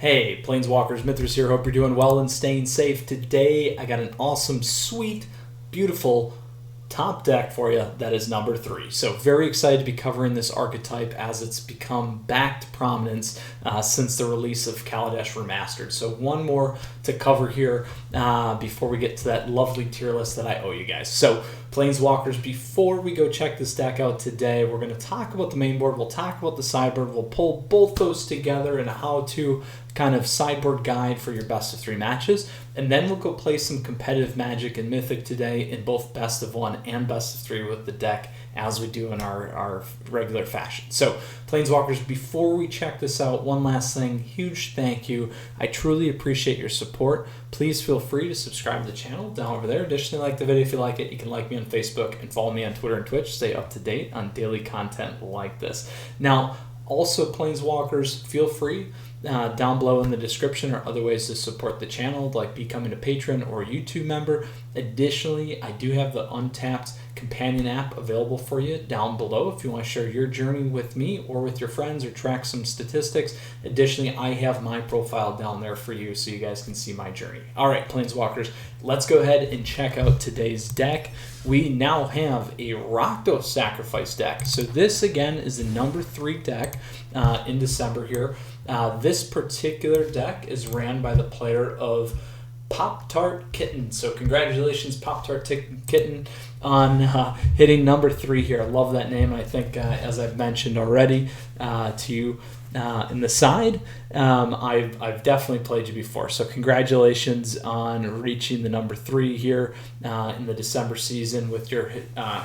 Hey, Planeswalkers, Mythras here. Hope you're doing well and staying safe. Today, I got an awesome, sweet, beautiful top deck for you that is number 3. So very excited to be covering this archetype as it's become back to prominence since the release of Kaladesh Remastered. So one more to cover here before we get to that lovely tier list that I owe you guys. So Planeswalkers, before we go check this deck out today, we're going to talk about the main board, we'll talk about the sideboard, we'll pull both those together in a how-to kind of sideboard guide for your best of 3 matches, and then we'll go play some competitive Magic and Mythic today in both best of 1 and best of 3 with the deck as we do in our regular fashion. So Planeswalkers, before we check this out, one last thing, huge thank you. I truly appreciate your support. Please feel free to subscribe to the channel down over there. Additionally, like the video if you like it. You can like me on Facebook and follow me on Twitter and Twitch. Stay up to date on daily content like this. Now, also, Planeswalkers, feel free down below in the description are other ways to support the channel, like becoming a patron or YouTube member. Additionally, I do have the Untapped companion app available for you down below if you want to share your journey with me or with your friends or track some statistics. Additionally, I have my profile down there for you so you guys can see my journey. All right, Planeswalkers, let's go ahead and check out today's deck. We now have a Rakdos Sacrifice deck. So this, again, is the number 3 deck in December here. This particular deck is ran by the player of Pop-Tart Kitten. So congratulations, Pop-Tart Kitten, on hitting number 3 here. I love that name. I think, as I've mentioned already to you in the side, I've definitely played you before. So congratulations on reaching the number 3 here in the December season with your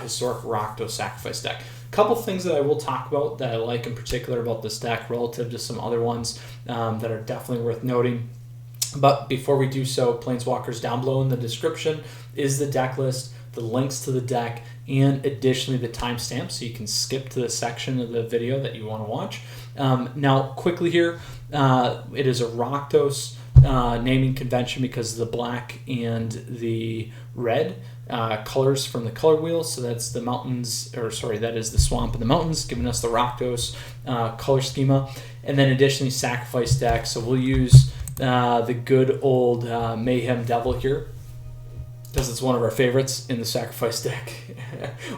historic Rakdos Sacrifice deck. Couple things that I will talk about that I like in particular about this deck relative to some other ones that are definitely worth noting. But before we do so, Planeswalkers, down below in the description is the deck list, the links to the deck, and additionally the timestamp so you can skip to the section of the video that you want to watch. Now, quickly here, it is a Rakdos naming convention because of the black and the red colors from the color wheel. So that's the mountains, or sorry, that is the swamp and the mountains, giving us the Rakdos color schema. And then additionally, Sacrifice deck. So we'll use the good old Mayhem Devil here, because it's one of our favorites in the Sacrifice deck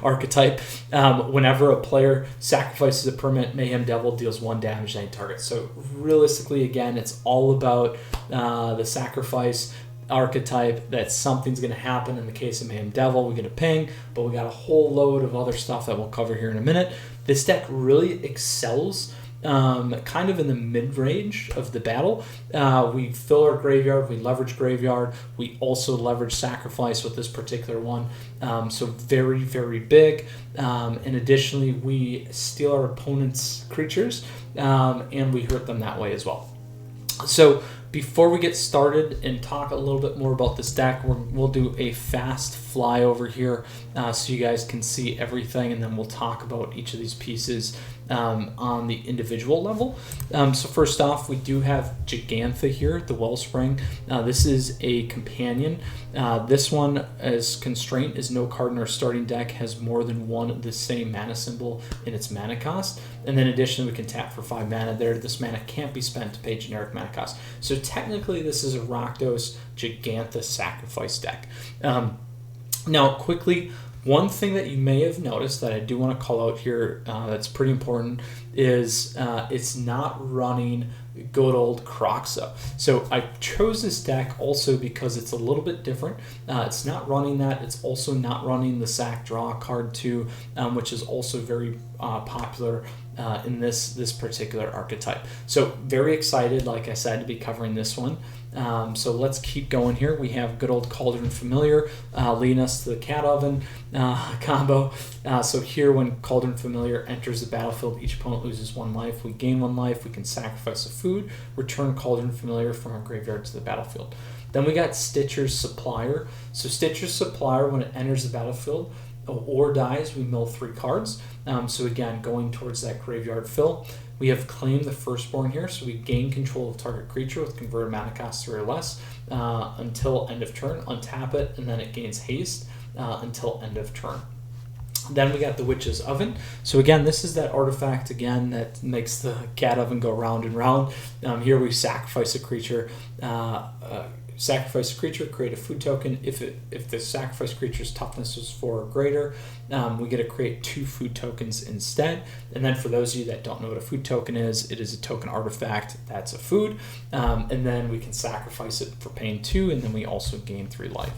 archetype. Whenever a player sacrifices a permanent, Mayhem Devil deals 1 damage to any target. So realistically, again, it's all about the Sacrifice archetype, that something's going to happen. In the case of Mayhem Devil, we get a ping, but we got a whole load of other stuff that we'll cover here in a minute. This deck really excels kind of in the mid-range of the battle. We fill our graveyard, we leverage graveyard, we also leverage Sacrifice with this particular one, so very, very big. And additionally, we steal our opponent's creatures and we hurt them that way as well. So before we get started and talk a little bit more about this deck, we'll do a fast flyover here so you guys can see everything, and then we'll talk about each of these pieces on the individual level. So first off, we do have Jegantha here, the Wellspring. This is a companion. This one, as constraint, is no card in our starting deck has more than one of the same mana symbol in its mana cost. And then additionally, we can tap for 5 mana there. This mana can't be spent to pay generic mana cost. So technically, this is a Rakdos Jegantha Sacrifice deck. Now, quickly, one thing that you may have noticed that I do want to call out here that's pretty important is it's not running good old Kroxa. So I chose this deck also because it's a little bit different. It's not running that. It's also not running the Sack Draw card too, which is also very popular in this particular archetype. So very excited, like I said, to be covering this one. So let's keep going here. We have good old Cauldron Familiar leading us to the Cat Oven combo. So here, when Cauldron Familiar enters the battlefield, each opponent loses 1 life. We gain 1 life. We can sacrifice a food, return Cauldron Familiar from our graveyard to the battlefield. Then we got Stitcher's Supplier. So Stitcher's Supplier, when it enters the battlefield or dies, we mill 3 cards. So again, going towards that graveyard fill. We have Claim the Firstborn here, so we gain control of target creature with converted mana cost 3 or less until end of turn. Untap it, and then it gains haste until end of turn. Then we got the Witch's Oven. So again, this is that artifact again that makes the cat oven go round and round. Here we sacrifice a creature. Create a food token. If the sacrifice creature's toughness was 4 or greater, we get to create 2 food tokens instead. And then for those of you that don't know what a food token is, it is a token artifact that's a food. And then we can sacrifice it for paying 2, and then we also gain 3 life.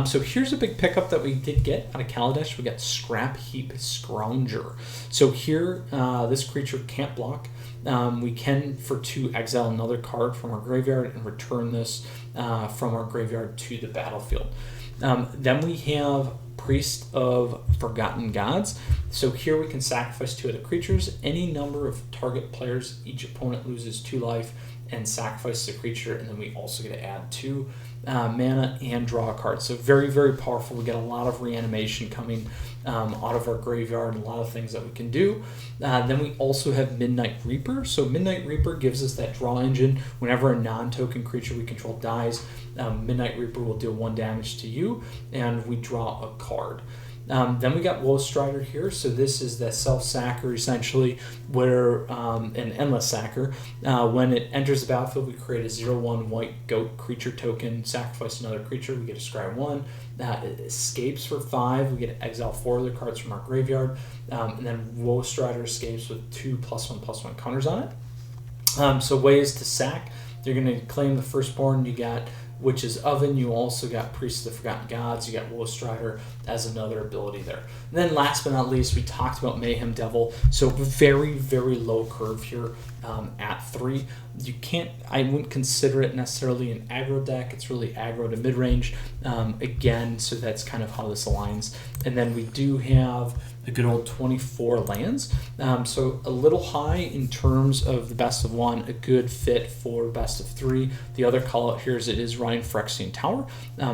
So here's a big pickup that we did get out of Kaladesh. We got Scrap Heap Scrounger. So here, this creature can't block. We can, for 2, exile another card from our graveyard and return this from our graveyard to the battlefield. Then we have Priest of Forgotten Gods. So here we can sacrifice 2 other creatures. Any number of target players, each opponent loses 2 life and sacrifices a creature, and then we also get to add 2 mana and draw a card. So very, very powerful. We get a lot of reanimation coming out of our graveyard, and a lot of things that we can do. Then we also have Midnight Reaper. So Midnight Reaper gives us that draw engine. Whenever a non-token creature we control dies, Midnight Reaper will deal 1 damage to you, and we draw a card. Then we got Woe Strider here. So this is the self-sacker, essentially, where an endless sacker. When it enters the battlefield, we create a 0/1 white goat creature token, sacrifice another creature, we get to scry 1. It escapes for 5, we get to exile 4 other cards from our graveyard. And then Woe Strider escapes with 2 +1/+1 counters on it. So ways to sack. You're going to claim the Firstborn. You got Witch's Oven. You also got Priest of the Forgotten Gods. You got Woe Strider as another ability there. And then last but not least, we talked about Mayhem Devil. So very, very low curve here at 3. I wouldn't consider it necessarily an aggro deck. It's really aggro to mid-range. Again, so that's kind of how this aligns. And then we do have a good old 24 lands. So a little high in terms of the best of 1, a good fit for best of 3. The other call out here is it is running Phyrexian Tower.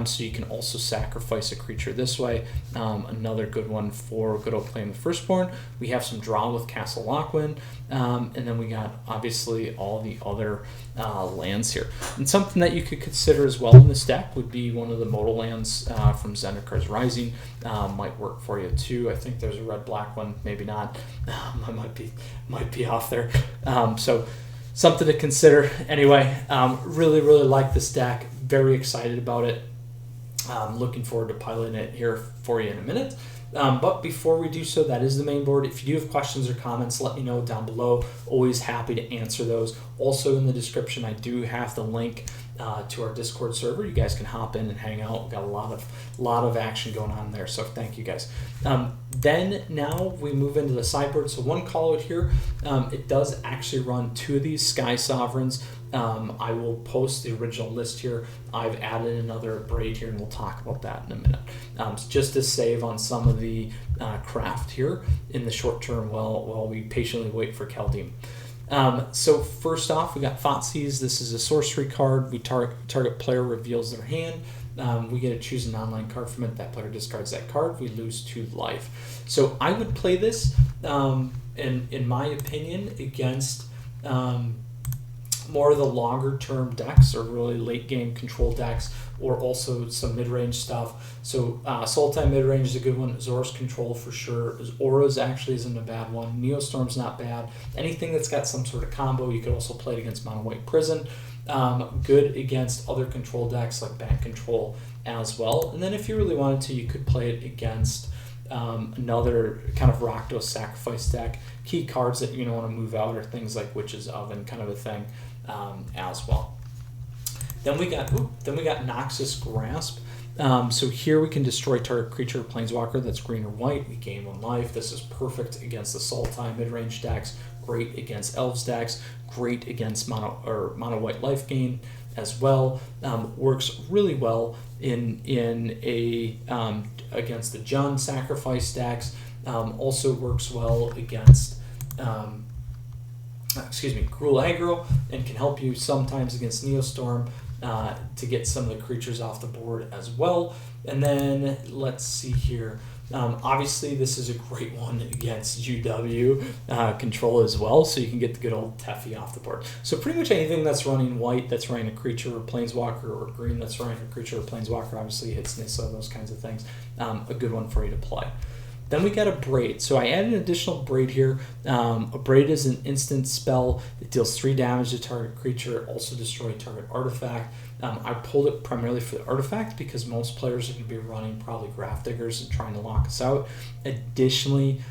So you can also sacrifice a creature this way. Another good one for good old Claim the Firstborn. We have some draw with Castle Lochwin. And then we got obviously all the other lands here. And something that you could consider as well in this deck would be one of the modal lands from Zendikar's Rising. Might work for you too. I think there's a red-black one, maybe not. I might be off there. So something to consider. Anyway, really, really like this deck. Very excited about it. Looking forward to piloting it here for you in a minute. But before we do so, that is the main board. If you do have questions or comments, let me know down below. Always happy to answer those. Also in the description, I do have the link to our Discord server. You guys can hop in and hang out. We've got a lot of action going on there, so thank you guys. Then now we move into the sideboard. So one call out here, it does actually run 2 of these Sky Sovereigns. I will post the original list here. I've added another braid here, and we'll talk about that in a minute. Just to save on some of the craft here in the short term while we patiently wait for Kaldheim. So first off, we got Thoughtseize. This is a sorcery card. We target player reveals their hand. We get to choose an online card from it. That player discards that card. We lose 2 life. So I would play this, in my opinion, against more of the longer term decks or really late game control decks, or also some mid-range stuff. So Sultai mid-range is a good one. Zora's Control for sure. Aura's actually isn't a bad one. Neostorm's not bad. Anything that's got some sort of combo, you could also play it against Mono White Prison. Good against other control decks like Bank Control as well. And then if you really wanted to, you could play it against another kind of Rakdos Sacrifice deck. Key cards that you don't want to move out are things like Witch's Oven, kind of a thing as well. Then we got Noxus Grasp. So here we can destroy target creature or planeswalker that's green or white. We gain 1 life. This is perfect against the Sultai mid-range decks. Great against Elves decks. Great against mono white life gain as well. Works really well in against the Jund Sacrifice decks. Also works well against Cruel Aggro, and can help you sometimes against Neostorm to get some of the creatures off the board as well. And then let's see here. Obviously, this is a great one against UW control as well, so you can get the good old Teffi off the board. So pretty much anything that's running white, that's running a creature or planeswalker, or green that's running a creature or planeswalker, obviously hits Nissa, those kinds of things. A good one for you to play. Then we got a Braid. So I added an additional Braid here. A Braid is an instant spell that deals 3 damage to target creature, also destroy target artifact. I pulled it primarily for the artifact because most players are going to be running probably Graph Diggers and trying to lock us out. Additionally,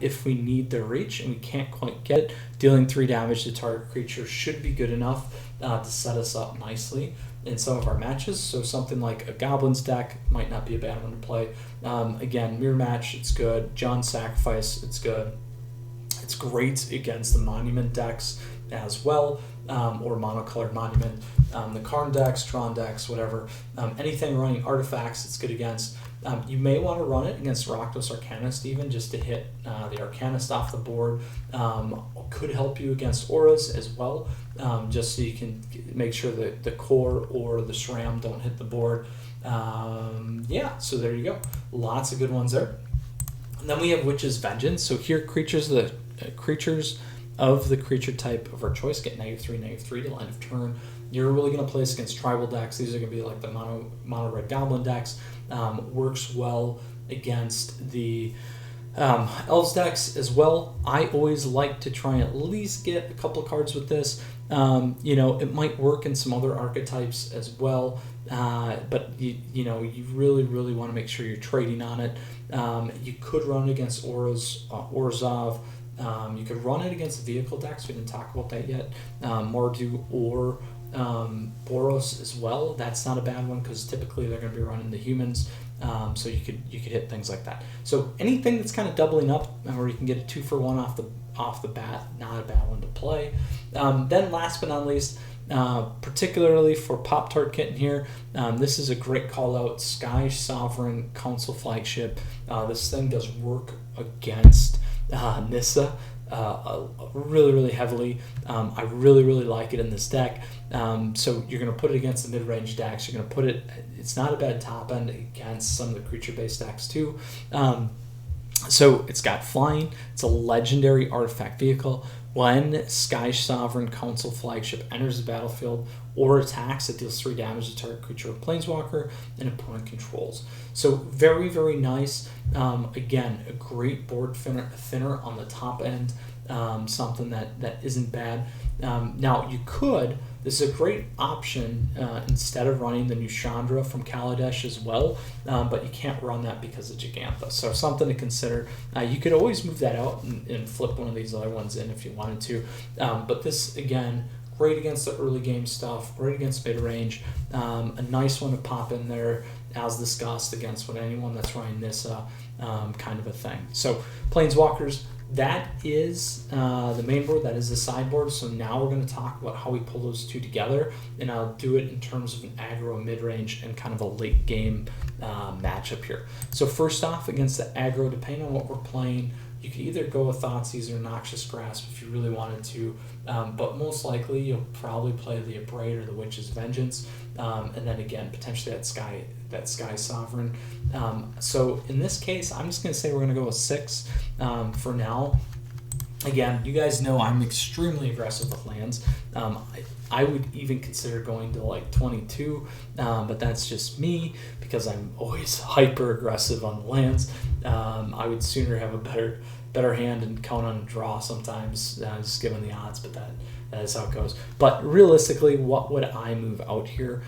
if we need the reach and we can't quite get it, dealing 3 damage to target creature should be good enough to set us up nicely in some of our matches. So something like a Goblins deck might not be a bad one to play. Again, Mirror Match, it's good. John Sacrifice, it's good. It's great against the Monument decks as well, or monocolored Monument. The Karn decks, Tron decks, whatever. Anything running artifacts, it's good against. You may want to run it against Rakdos Arcanist even, just to hit the Arcanist off the board. Could help you against auras as well, just so you can make sure that the core or the SRAM don't hit the board. Yeah, so there you go. Lots of good ones there. And then we have Witch's Vengeance. So here, creatures of the creature type of our choice get -3/-3 till end of turn. You're really going to place against tribal decks. These are going to be like the mono red goblin decks. Works well against the elves decks as well. I always like to try and at least get a couple of cards with this. It might work in some other archetypes as well, but you really want to make sure you're trading on it. You could run it against Orzhov. You could run it against vehicle decks. We didn't talk about that yet. Mardu or Boros as well. That's not a bad one because typically they're going to be running the humans. So you could hit things like that. So anything that's kind of doubling up, or you can get a 2-for-1 off the bat, not a bad one to play. Then last but not least, particularly for Pop-Tart Kitten here, this is a great call out. Sky Sovereign Council Flagship. This thing does work against Nissa really heavily. I really like it in this deck. So you're going to put it against the mid-range decks. You're going to put it, it's not a bad top end against some of the creature-based decks too. So it's got flying. It's a legendary artifact vehicle. When Sky Sovereign Council Flagship enters the battlefield or attacks, it deals 3 damage to target creature or planeswalker and opponent controls. So very nice. Again, a great board thinner on the top end. Something that isn't bad. Now you could, this is a great option instead of running the new Chandra from Kaladesh as well, but you can't run that because of Jegantha. So something to consider. You could always move that out and flip one of these other ones in if you wanted to. But this, again, great against the early game stuff, great against mid-range. A nice one to pop in there, as discussed, against anyone that's running Nissa, kind of a thing. So Planeswalkers, that is the main board, that is the sideboard. So now we're going to talk about how we pull those two together, and I'll do it in terms of an aggro, mid-range, and kind of a late game matchup here. So first off, against the aggro, depending on what we're playing, you could either go with Thoughtseize or Noxious Grasp if you really wanted to, but most likely you'll probably play the Abrade or the Witch's Vengeance, and then again potentially that Sky Sovereign. So in this case, I'm just going to say we're going to go with 6 for now. Again, you guys know I'm extremely aggressive with lands. I would even consider going to like 22, but that's just me because I'm always hyper aggressive on the lands. I would sooner have a better hand and count on a draw sometimes, just given the odds, but that is how it goes. But realistically, what would I move out here?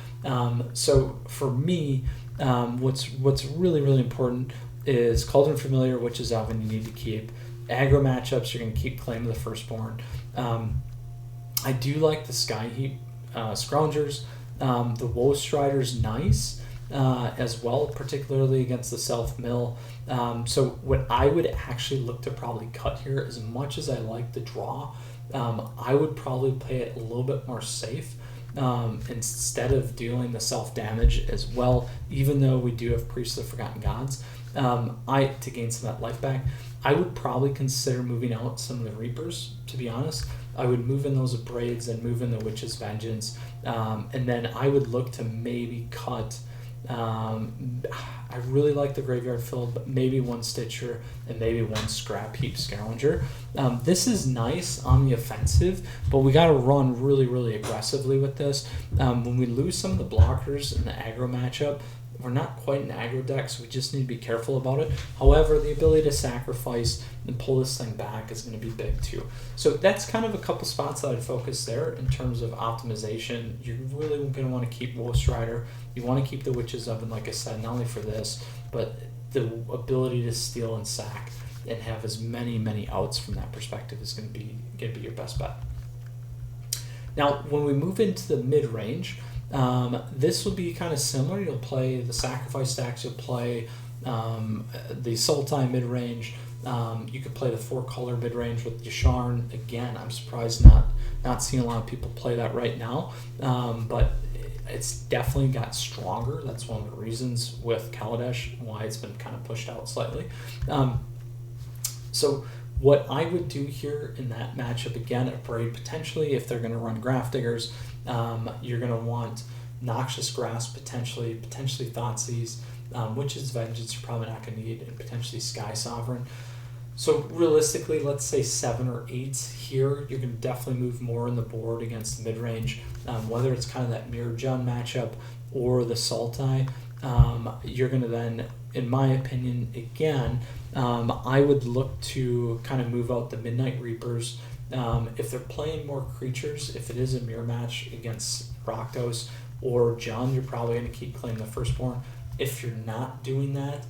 So for me, what's really important is Cauldron Familiar, which is Elven you need to keep. Aggro matchups, you're going to keep Claim of the Firstborn. I do like the Skyheap Scroungers. The Woe Strider's nice as well, particularly against the Self-Mill. So what I would actually look to probably cut here, as much as I like the draw, I would probably play it a little bit more safe. Instead of dealing the self-damage as well, even though we do have Priest of the Forgotten Gods, to gain some of that life back, I would probably consider moving out some of the Reapers, to be honest. I would move in those Abrades and move in the Witch's Vengeance, and then I would look to maybe cut. I really like the Graveyard Field, but maybe one Stitcher and maybe one Scrap Heap Scavenger. This is nice on the offensive, but we got to run really aggressively with this. When we lose some of the blockers in the aggro matchup, we're not quite an aggro deck, so we just need to be careful about it. However, the ability to sacrifice and pull this thing back is going to be big too. So that's kind of a couple spots that I'd focus there in terms of optimization. You're really going to want to keep Ghost Rider. You want to keep the Witch's Oven, like I said, not only for this, but the ability to steal and sack and have as many outs from that perspective is going to be your best bet. Now, when we move into the mid-range, this will be kind of similar. You'll play the Sacrifice stacks, you'll play the Sultai mid-range, you could play the 4-color mid-range with Yasharn. Again, I'm surprised not seeing a lot of people play that right now, but it's definitely got stronger. That's one of the reasons with Kaladesh why it's been kind of pushed out slightly. So what I would do here in that matchup, again, at Braid, potentially if they're going to run Grafdiggers, you're going to want Noxious Grasp, potentially Thoughtseize, Witch's Vengeance you're probably not going to need, and potentially Sky Sovereign. So realistically, let's say 7 or 8 here, you're going to definitely move more in the board against the mid-range, whether it's kind of that Mirror Gem matchup or the Sultai. You're going to then, in my opinion, again, I would look to kind of move out the Midnight Reapers. If they're playing more creatures, if it is a mirror match against Rakdos or Jund, you're probably going to keep playing the Firstborn. If you're not doing that,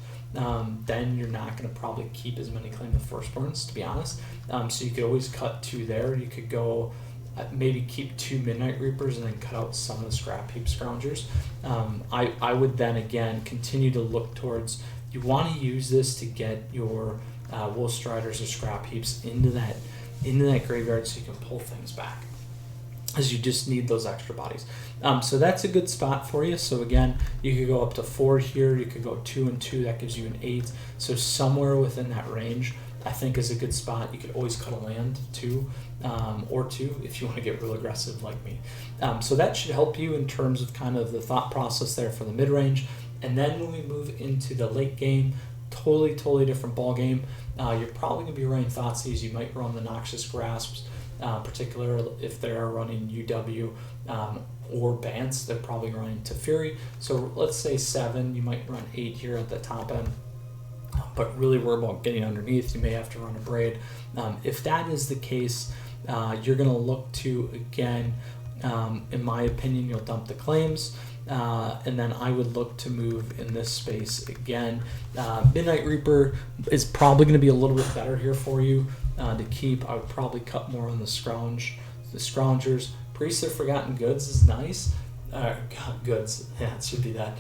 then you're not going to probably keep as many Claim the Firstborns, to be honest. So you could always cut 2 there. You could go maybe keep 2 Midnight Reapers and then cut out some of the Scrap Heap Scroungers. I would then, again, continue to look towards, you want to use this to get your Wool Striders or Scrap Heaps into that graveyard so you can pull things back, as you just need those extra bodies. So that's a good spot for you. So again, you could go up to 4 here, you could go 2 and 2, that gives you an 8. So somewhere within that range, I think is a good spot. You could always cut a land too, or 2 if you want to get real aggressive like me. So that should help you in terms of kind of the thought process there for the mid-range. And then when we move into the late game, totally different ball game. You're probably going to be running Thoughtseize. You might run the Noxious Grasps, particularly if they are running UW or Bance. They're probably running Teferi. So let's say 7. You might run 8 here at the top end. But really worry about getting underneath. You may have to run a Braid. If that is the case, you're going to look to, again, in my opinion, you'll dump the claims. And then I would look to move in this space again. Midnight Reaper is probably going to be a little bit better here for you to keep. I would probably cut more on the Scroungers. Priest of Forgotten Goods is nice. Goods, yeah, it should be that.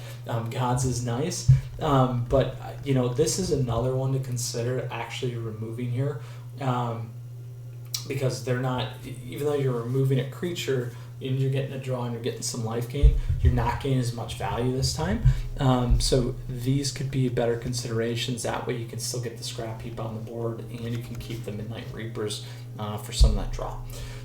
Gods is nice, but this is another one to consider actually removing here, because they're not. Even though you're removing a creature and you're getting a draw and you're getting some life gain, you're not getting as much value this time. So these could be better considerations. That way you can still get the Scrap Heap on the board and you can keep the Midnight Reapers for some of that draw.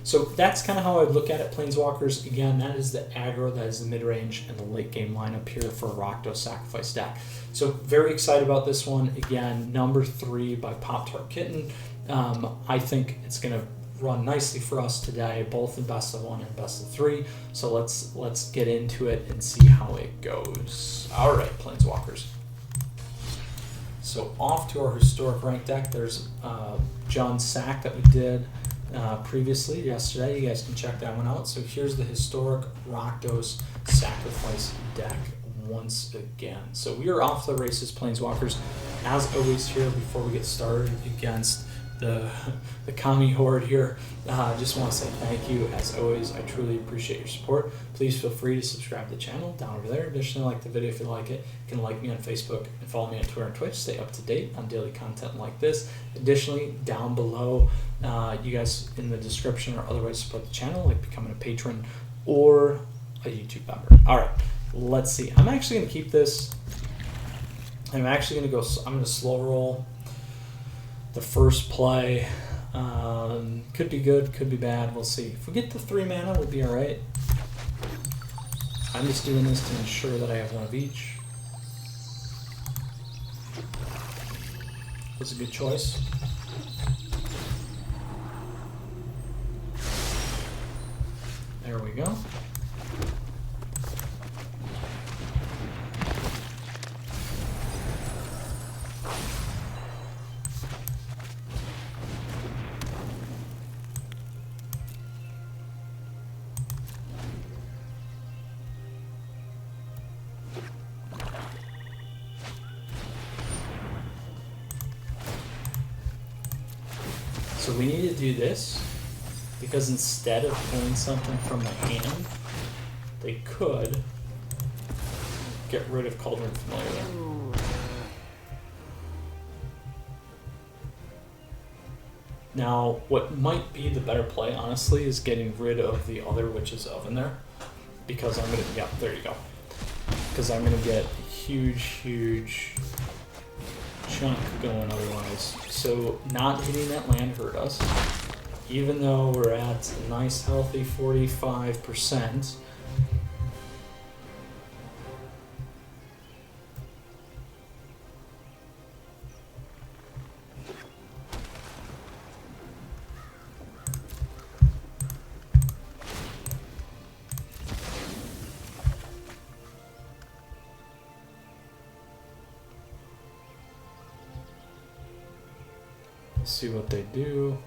So that's kind of how I look at it, Planeswalkers. Again, that is the aggro, that is the mid-range, and the late-game lineup here for a Rakdos Sacrifice deck. So very excited about this one. Again, number 3 by Pop-Tart Kitten. I think it's going to run nicely for us today, both in best of 1 and best of 3. So let's get into it and see how it goes. All right, Planeswalkers. So off to our historic rank deck. There's John Sack that we did previously yesterday. You guys can check that one out. So here's the historic Rakdos Sacrifice deck once again. So we are off the races, Planeswalkers. As always here, before we get started against the Kami Horde here, just want to say thank you. As always, I truly appreciate your support. Please feel free to subscribe to the channel down over there. Additionally, like the video if you like it. You can like me on Facebook and follow me on Twitter and Twitch. Stay up to date on daily content like this. Additionally, down below, you guys in the description or other ways to support the channel, like becoming a patron or a YouTube member. All right, let's see. I'm actually going to keep this. I'm actually going to go. I'm going to slow roll the first play. Could be good, could be bad. We'll see. If we get to 3 mana, we'll be all right. I'm just doing this to ensure that I have 1 of each. Was a good choice. There we go. we need to do this because instead of pulling something from the hand, they could get rid of Cauldron Familiar. Now, what might be the better play, honestly, is getting rid of the other Witch's Oven there. Because I'm going to, yeah, there you go. Because I'm going to get a huge, huge chunk going otherwise. So, not hitting that land hurt us. Even though we're at a nice, healthy 45%. See what they do.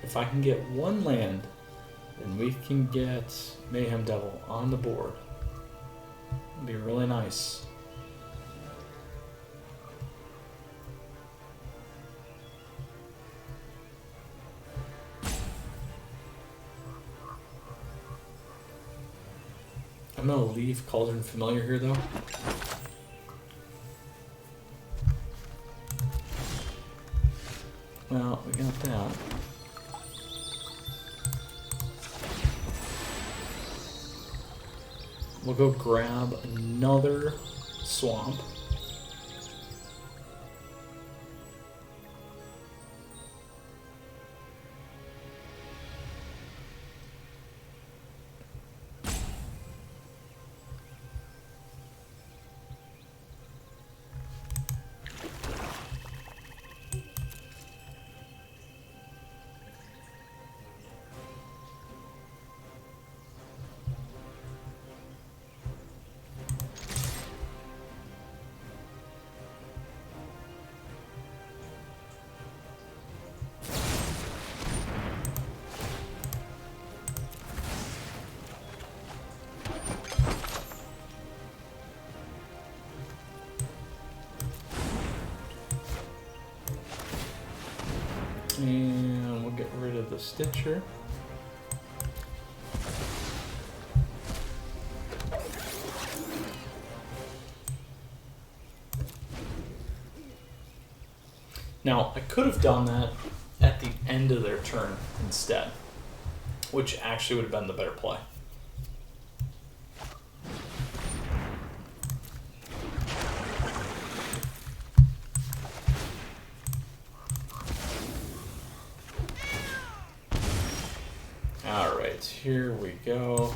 If I can get one land, then we can get Mayhem Devil on the board. It'd be really nice. I'm gonna leave Cauldron Familiar here though. Well, we got that. We'll go grab another swamp. And we'll get rid of the Stitcher. Now, I could have done that at the end of their turn instead, which actually would have been the better play. Alright, here we go.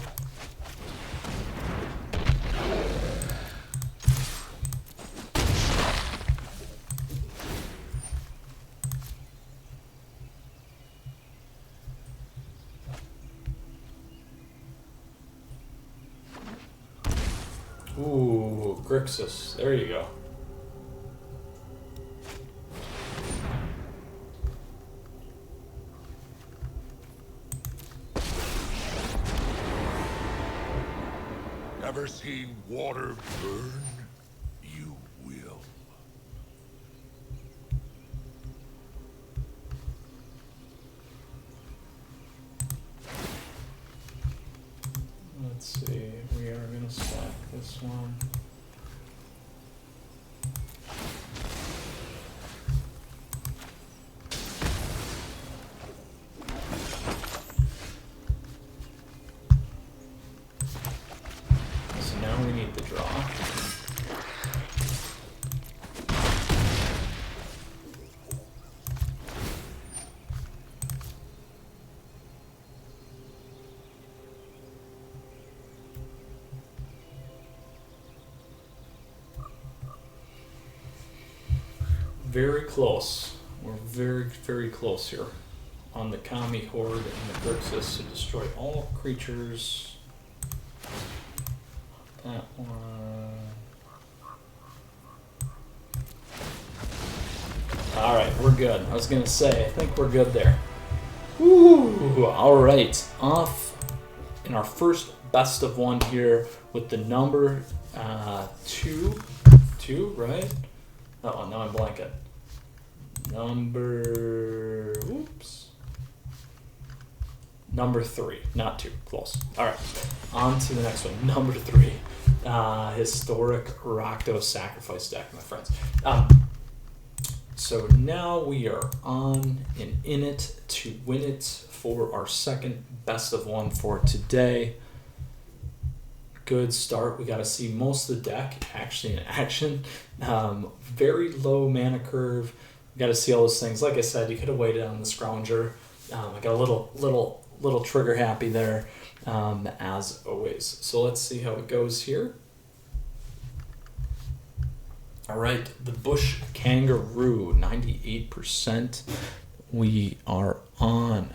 Ooh, Grixis. There you go. Ever seen water burn? You will. Let's see, we are going to stack this one. So now we need the draw. Very close. We're very, very close here on the Kami Horde and the Grixis to destroy all creatures. That one. Alright, we're good. I was going to say, I think we're good there. Woo! Alright, off in our first best of one here with the number 2, right? Oh, now I'm blanking. Number 3, not 2, close. All right, on to the next one. Number 3, historic Rakdos Sacrifice deck, my friends. So now we are on and in it to win it for our second best of 1 for today. Good start. We got to see most of the deck actually in action. Very low mana curve. We got to see all those things. Like I said, you could have waited on the Scrounger. I got a little trigger happy there, as always. So let's see how it goes here. All right, the Bush Kangaroo, 98%. We are on.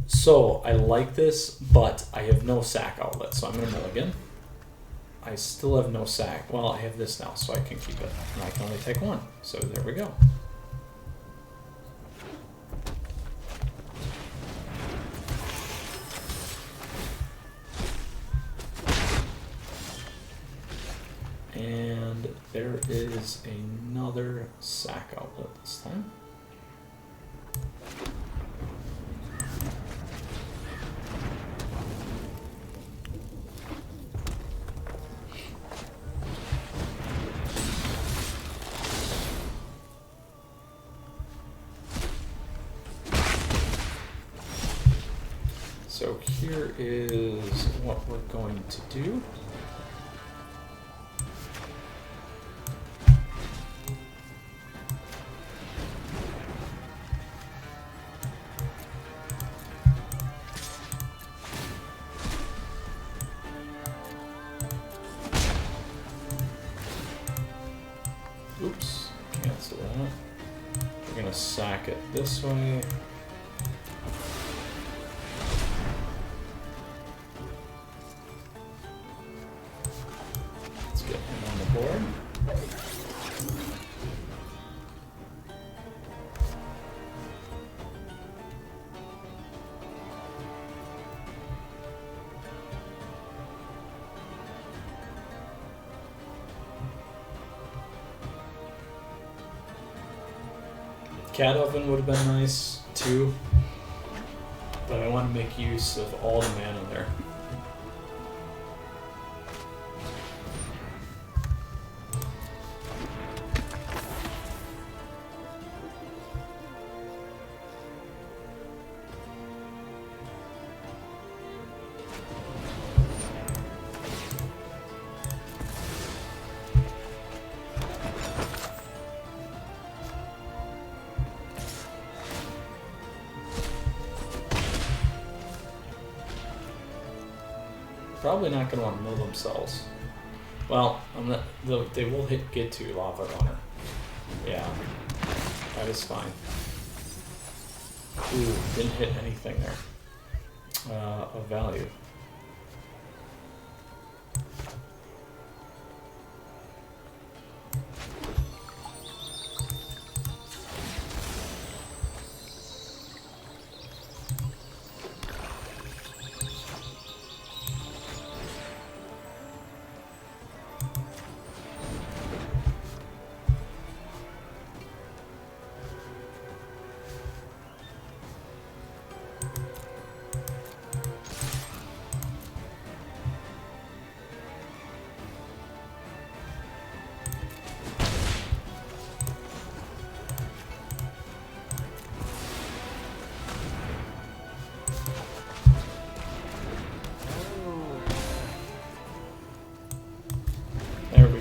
So I like this, but I have no sack outlet, so I'm going to mulligan. I still have no sack. Well, I have this now, so I can keep it. And I can only take 1. So there we go. And there is another sack outlet this time. So here is what we're going to do. Oops, cancel that. We're gonna sack it this way. Let's get him on the board. Cat oven would have been nice too, but I want to make use of all the mana there. Probably not going to want to mill themselves. Well, they will get to Lava Runner. Yeah, that is fine. Ooh, didn't hit anything there of value.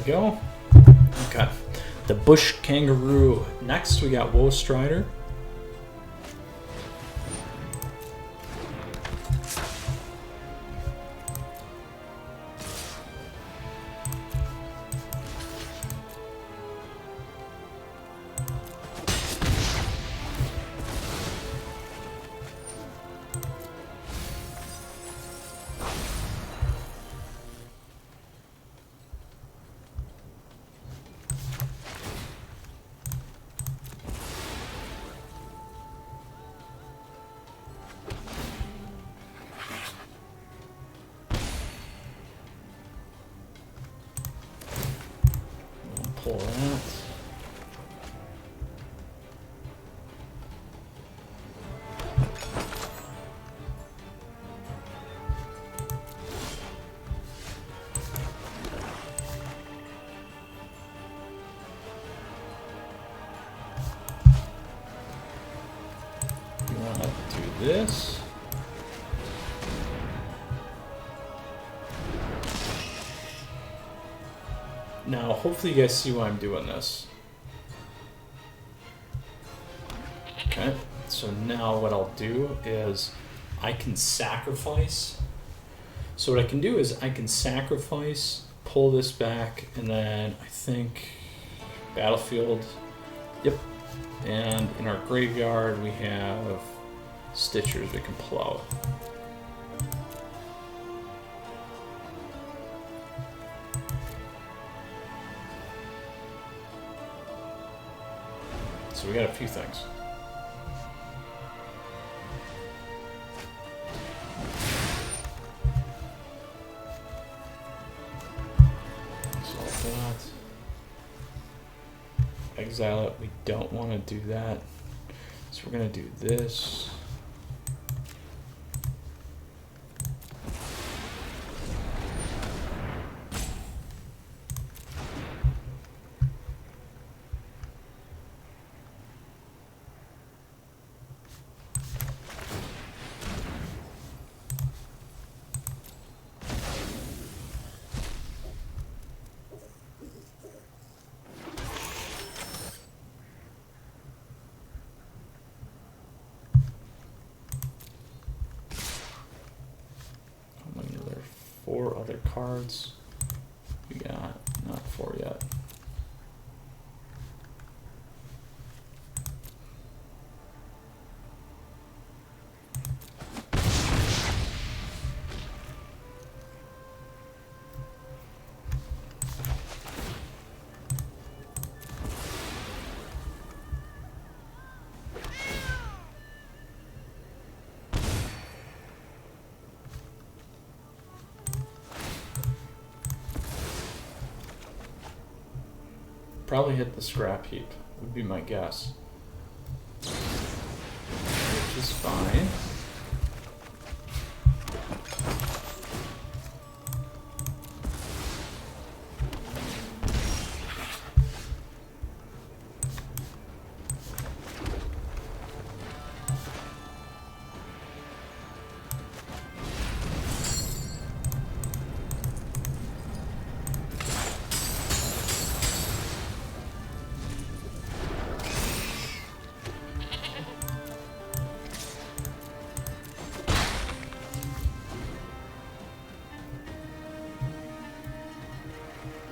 Go. Okay. The Bush Kangaroo. Next we got Woe Strider. pull that. You want to do this. Now, hopefully you guys see why I'm doing this. Okay, so now what I'll do is I can sacrifice. So what I can do is I can sacrifice, pull this back, and then I think battlefield. Yep. And in our graveyard we have Stitchers we can pull out. So we got a few things. So that. Exile it. We don't want to do that. So we're going to do this. Four other cards. We got not four yet. Probably hit the scrap heap, would be my guess. Which is fine.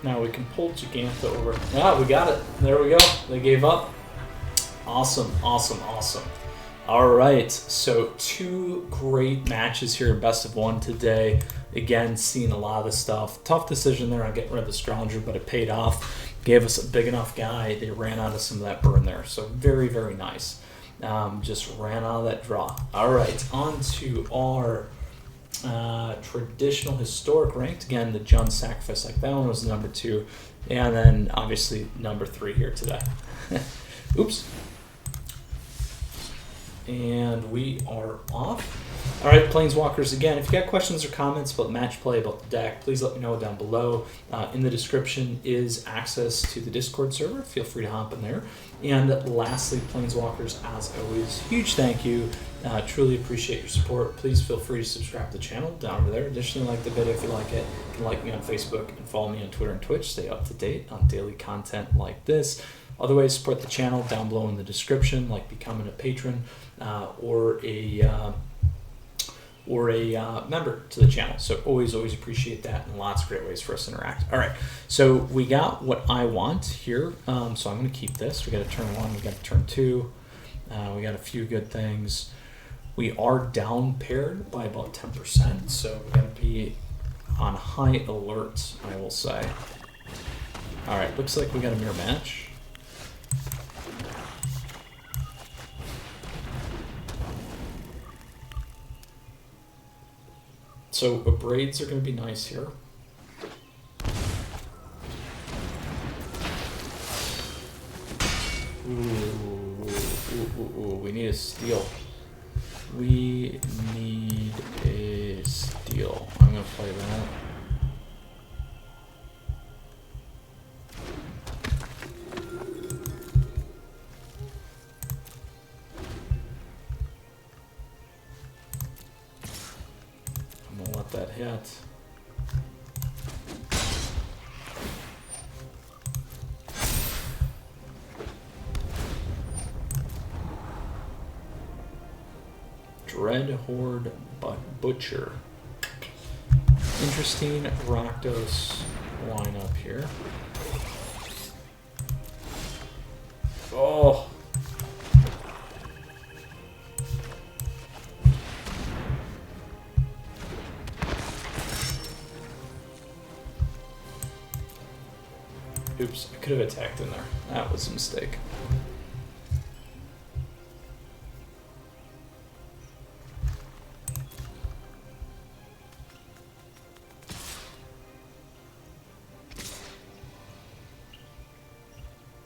Now we can pull Jegantha over. Ah, we got it. There we go. They gave up. Awesome, awesome, awesome. All right, so two great matches here in Best of One today. Again, seeing a lot of the stuff. Tough decision there on getting rid of the Scrounger, but it paid off. Gave us a big enough guy. They ran out of some of that burn there. So very, very nice. Just ran out of that draw. All right, on to our traditional historic ranked. Again, the Jegantha Sacrifice, like that one was number 2. And then obviously number 3 here today. Oops. And we are off. All right, Planeswalkers, again, if you got questions or comments about match play, about the deck, please let me know down below. In the description is access to the Discord server. Feel free to hop in there. And lastly, Planeswalkers, as always, huge thank you. Truly appreciate your support. Please feel free to subscribe to the channel down over there. Additionally, like the video if you like it. You can like me on Facebook and follow me on Twitter and Twitch. Stay up to date on daily content like this. Other ways to support the channel down below in the description, like becoming a patron or a member to the channel. So always appreciate that, and lots of great ways for us to interact. All right, so we got what I want here. So I'm going to keep this. We got a turn 1, we got a turn 2. We got a few good things. We are down paired by about 10%, so we're going to be on high alert, I will say. All right, looks like we got a mirror match. So braids are going to be nice here. Ooh, we need a steal. We need a steal. I'm gonna play that. I'm gonna let that hit. Dread Horde Butcher. Interesting Rakdos lineup here. Oh. Oops, I could have attacked in there. That was a mistake.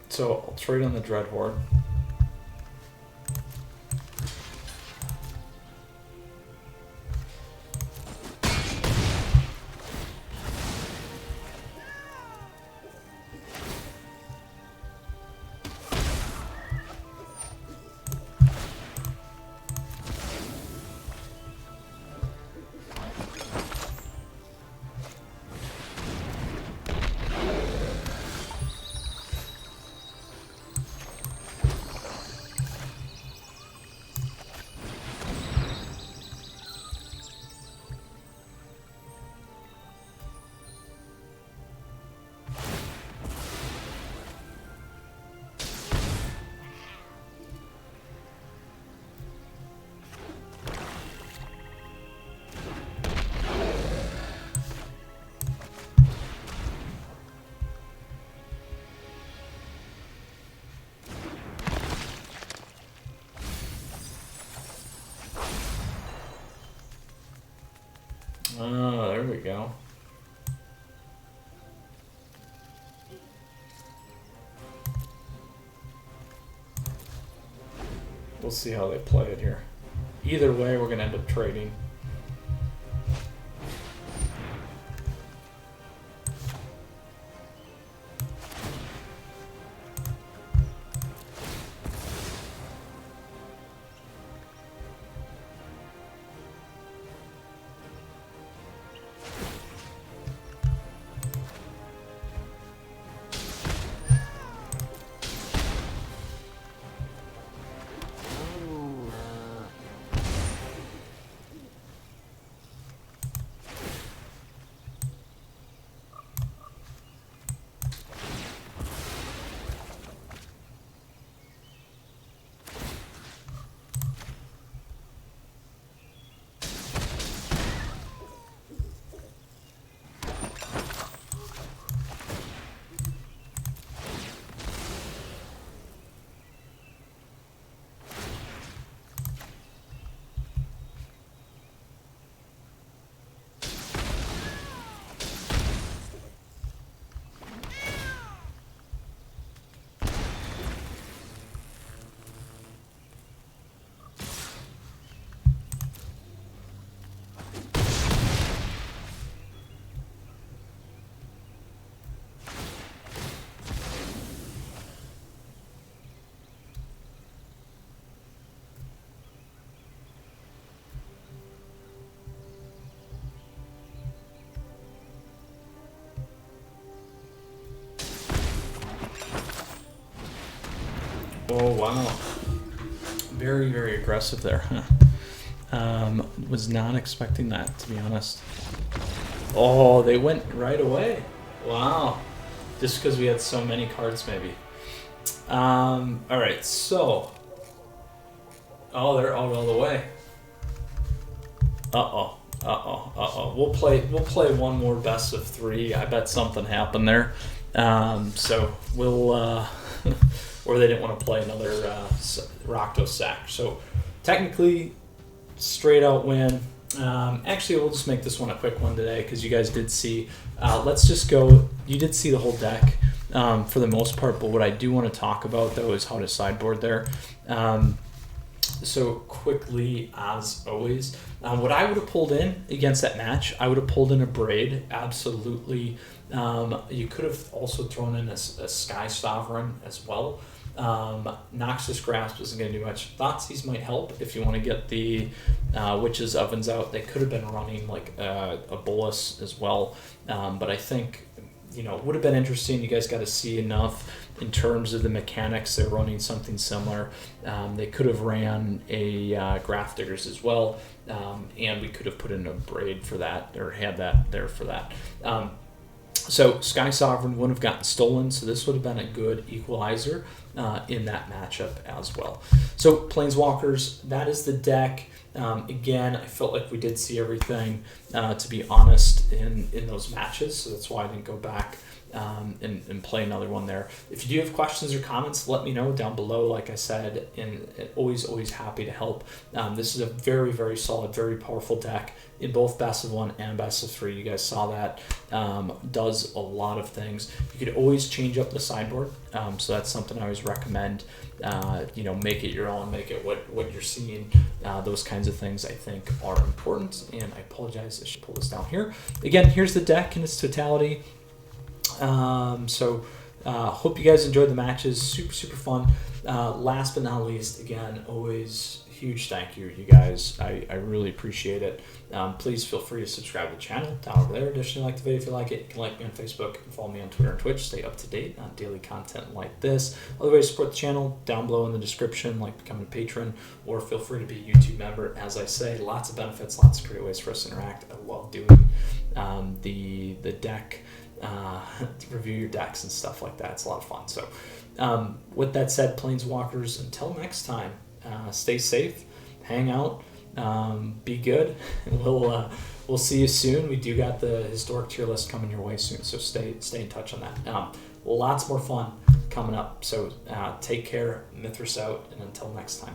So I'll trade on the Dread Horde. Oh, there we go. We'll see how they play it here. Either way, we're going to end up trading. Oh, wow. Very, very aggressive there, huh? Was not expecting that, to be honest. Oh, they went right away. Wow. Just because we had so many cards, maybe. Alright, so. Oh, they're out all the way. Uh-oh. Uh-oh. Uh-oh. We'll play one more best of 3. I bet something happened there. So we'll or they didn't want to play another Rakdos Sac. So technically, straight out win. Actually, we'll just make this one a quick one today because you guys did see. Let's just go. You did see the whole deck. for the most part, but what I do want to talk about, though, is how to sideboard there. So quickly, as always, what I would have pulled in against that match, I would have pulled in a Braid, absolutely. You could have also thrown in a Sky Sovereign as well. Noxus Grasp isn't going to do much. Thoughtseize might help if you want to get the Witch's Ovens out. They could have been running like a Bolus as well, but I think, you know, it would have been interesting. You guys got to see enough in terms of the mechanics. They're running something similar. They could have ran a Graph Diggers as well, and we could have put in a Braid for that, or had that there for that. So Sky Sovereign wouldn't have gotten stolen, so this would have been a good equalizer in that matchup as well. So Planeswalkers, that is the deck. Again, I felt like we did see everything, to be honest, in those matches, so that's why I didn't go back and play another one there. If you do have questions or comments, let me know down below. Like I said, and always happy to help. This is a very, very solid, very powerful deck in both best of 1 and best of 3. You guys saw that. Does a lot of things. You could always change up the sideboard, so that's something I always recommend. You know, make it your own, make it what you're seeing. Those kinds of things I think are important, and I apologize, I should pull this down here. Again, here's the deck in its totality. Hope you guys enjoyed the matches. Super fun. Last but not least, again, always huge thank you, you guys. I really appreciate it. Please feel free to subscribe to the channel down over there. Additionally, like the video if you like it. You can like me on Facebook and follow me on Twitter and Twitch. Stay up to date on daily content like this. Other ways to support the channel, down below in the description, like becoming a patron, or feel free to be a YouTube member. As I say, lots of benefits, lots of great ways for us to interact. I love doing the deck, review your decks and stuff like that. It's a lot of fun. So with that said, Planeswalkers, until next time, stay safe, hang out, be good. We'll see you soon. We do got the historic tier list coming your way soon, so stay in touch on that. Lots more fun coming up. So take care, Mythras out, and until next time.